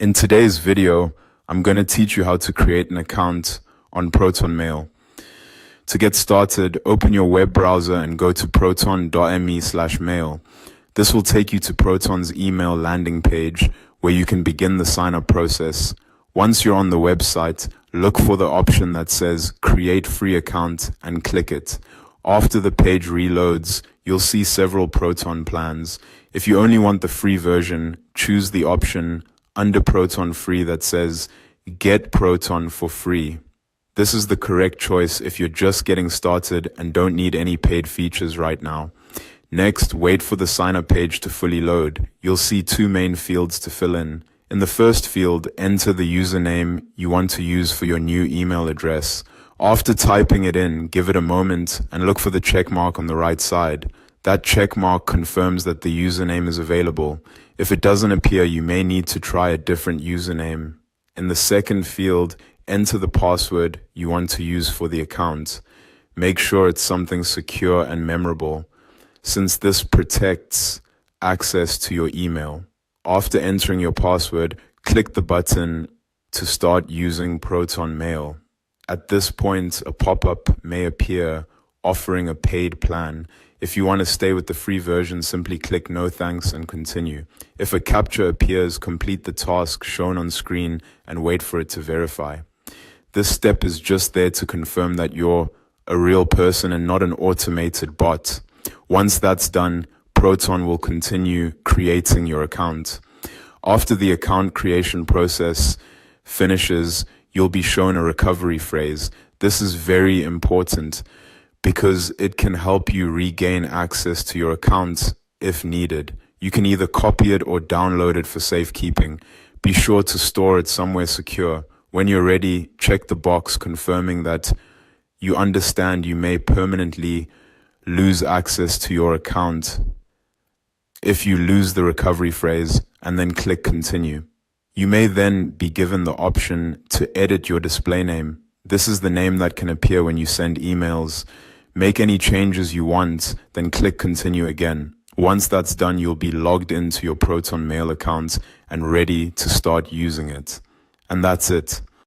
In today's video, I'm going to teach you how to create an account on ProtonMail. To get started, open your web browser and go to proton.me/mail. This will take you to Proton's email landing page where you can begin the sign-up process. Once you're on the website, look for the option that says Create Free Account and click it. After the page reloads, you'll see several Proton plans. If you only want the free version, choose the option under Proton Free that says Get Proton for free. This is the correct choice if you're just getting started and don't need any paid features right now. Next, wait for the sign-up page to fully load. You'll see two main fields to fill in. In the first field, enter the username you want to use for your new email address. After typing it in, give it a moment and look for the check mark on the right side. That check mark confirms that the username is available. If it doesn't appear, you may need to try a different username. In the second field, enter the password you want to use for the account. Make sure it's something secure and memorable, since this protects access to your email. After entering your password, click the button to start using ProtonMail. At this point, a pop-up may appear offering a paid plan. If you want to stay with the free version, simply click No Thanks and continue. If a captcha appears, complete the task shown on screen and wait for it to verify. This step is just there to confirm that you're a real person and not an automated bot. Once that's done, Proton will continue creating your account. After the account creation process finishes, you'll be shown a recovery phrase. This is very important because it can help you regain access to your account if needed. You can either copy it or download it for safekeeping. Be sure to store it somewhere secure. When you're ready, check the box confirming that you understand you may permanently lose access to your account if you lose the recovery phrase, and then click continue. You may then be given the option to edit your display name. This is the name that can appear when you send emails. Make any changes you want, then click continue again. Once that's done, you'll be logged into your ProtonMail account and ready to start using it. And that's it.